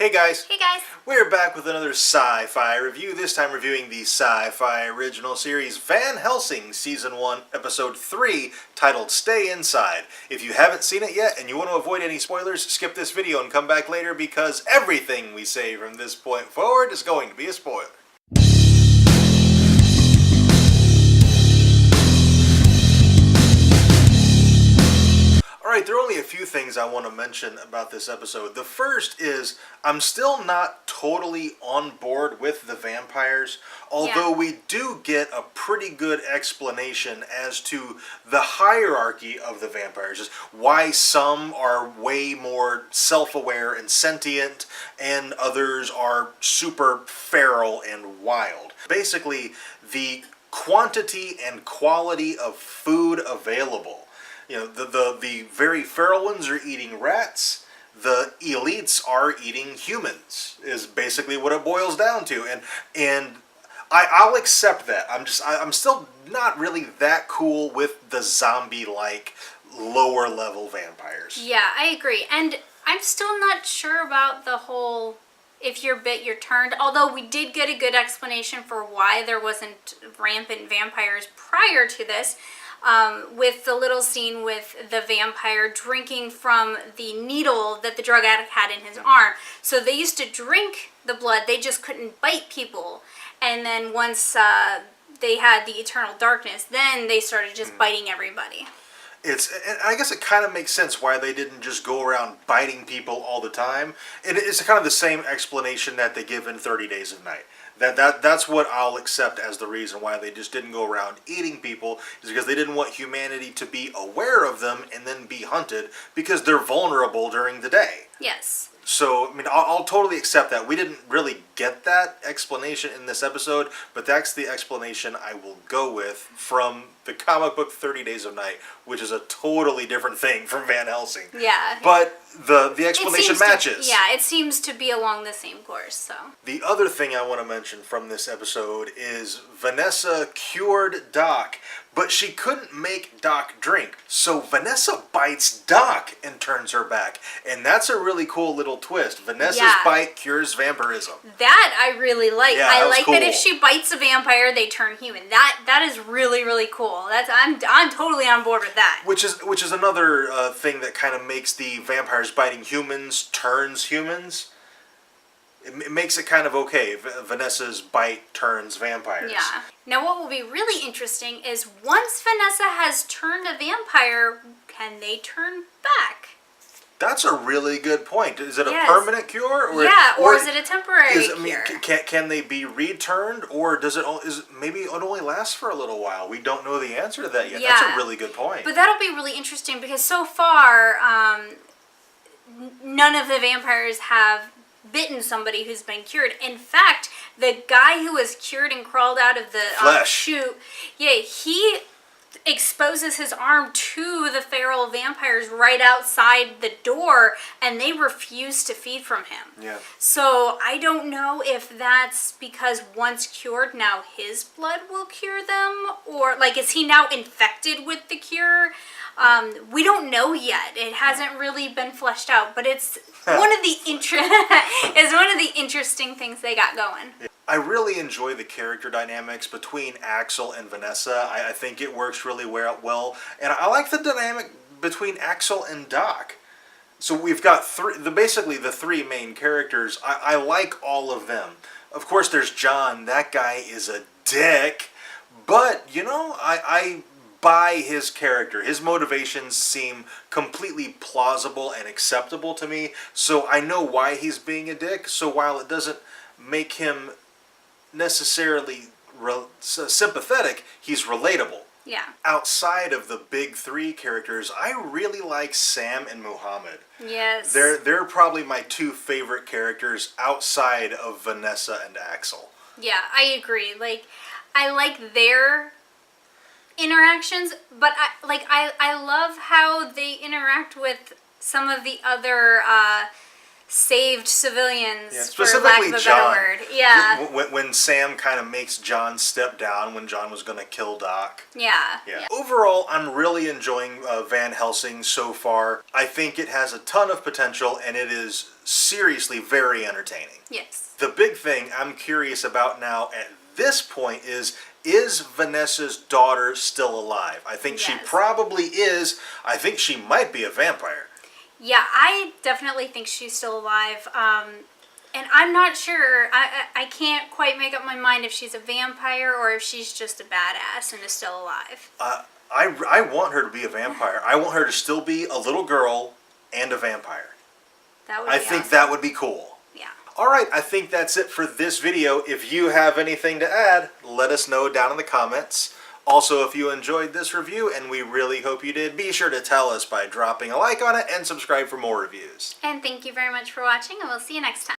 Hey guys! Hey guys! We're back with another sci-fi review, this time reviewing the sci-fi original series Van Helsing Season 1, Episode 3, titled Stay Inside. If you haven't seen it yet and you want to avoid any spoilers, skip this video and come back later because everything we say from this point forward is going to be a spoiler. Alright, there are only a few things I want to mention about this episode. The first is, I'm still not totally on board with the vampires, although we do get a pretty good explanation as to the hierarchy of the vampires, just why some are way more self-aware and sentient, and others are super feral and wild. Basically, the quantity and quality of food available. You know, the very feral ones are eating rats. The elites are eating humans. Is basically what it boils down to, and I'll accept that. I'm still not really that cool with the zombie-like lower level vampires. Yeah, I agree, and I'm still not sure about the whole if you're bit, you're turned. Although we did get a good explanation for why there wasn't rampant vampires prior to this. With the little scene with the vampire drinking from the needle that the drug addict had in his arm. So they used to drink the blood, they just couldn't bite people. And then once they had the eternal darkness, then they started just biting everybody. And I guess it kind of makes sense why they didn't just go around biting people all the time. It's kind of the same explanation that they give in 30 Days of Night. That's what I'll accept as the reason why they just didn't go around eating people, is because they didn't want humanity to be aware of them and then be hunted, because they're vulnerable during the day. Yes. So, I mean, I'll totally accept that. We didn't really get that explanation in this episode, but that's the explanation I will go with from the comic book 30 Days of Night, which is a totally different thing from Van Helsing. Yeah. But the explanation matches. It seems to be along the same course, so. The other thing I want to mention from this episode is Vanessa cured Doc, but she couldn't make Doc drink. So Vanessa bites Doc and turns her back. And that's a really cool little twist. Vanessa's bite cures vampirism. That I really like. Yeah, I like cool. that if she bites a vampire, they turn human. That is really, really cool. I'm totally on board with that. Which is another thing that kind of makes the vampires biting humans turns humans. It makes it kind of okay. Vanessa's bite turns vampires. Yeah. Now what will be really interesting is once Vanessa has turned a vampire, can they turn back? That's a really good point. Is it a permanent cure? Or is it a temporary cure? Can they be returned, or maybe it only lasts for a little while? We don't know the answer to that yet. Yeah. That's a really good point. But that'll be really interesting because so far, none of the vampires have bitten somebody who's been cured. In fact, the guy who was cured and crawled out of the chute, he exposes his arm to the feral vampires right outside the door, and they refuse to feed from him. Yeah. So I don't know if that's because once cured, now his blood will cure them, or like is he now infected with the cure? We don't know yet. It hasn't really been fleshed out, but it's one of the interesting things they got going. I really enjoy the character dynamics between Axel and Vanessa. I think it works really well, and I like the dynamic between Axel and Doc. So we've got basically the three main characters. I like all of them. Of course, there's John. That guy is a dick, but you know, I buy his character. His motivations seem completely plausible and acceptable to me, so I know why he's being a dick. So while it doesn't make him necessarily sympathetic, he's relatable. Yeah. Outside of the big three characters, I really like Sam and Muhammad. Yes. They're probably my two favorite characters outside of Vanessa and Axel. Yeah, I agree. Like, I like their interactions, but I love how they interact with some of the other saved civilians, Yeah, for lack specifically of a John. better word. Yeah. When Sam kind of makes John step down when John was going to kill Doc. Yeah. Yeah. Overall, I'm really enjoying Van Helsing so far. I think it has a ton of potential, and it is seriously very entertaining. Yes. The big thing I'm curious about now at this point is Vanessa's daughter still alive? I think she Yes. probably is. I think she might be a vampire. Yeah, I definitely think she's still alive. And I'm not sure. I can't quite make up my mind if she's a vampire or if she's just a badass and is still alive. I want her to be a vampire. I want her to still be a little girl and a vampire. That would be I think awesome. that would be cool. Yeah. Alright, I think that's it for this video. If you have anything to add, let us know down in the comments. Also, if you enjoyed this review, and we really hope you did, be sure to tell us by dropping a like on it and subscribe for more reviews. And thank you very much for watching, and we'll see you next time.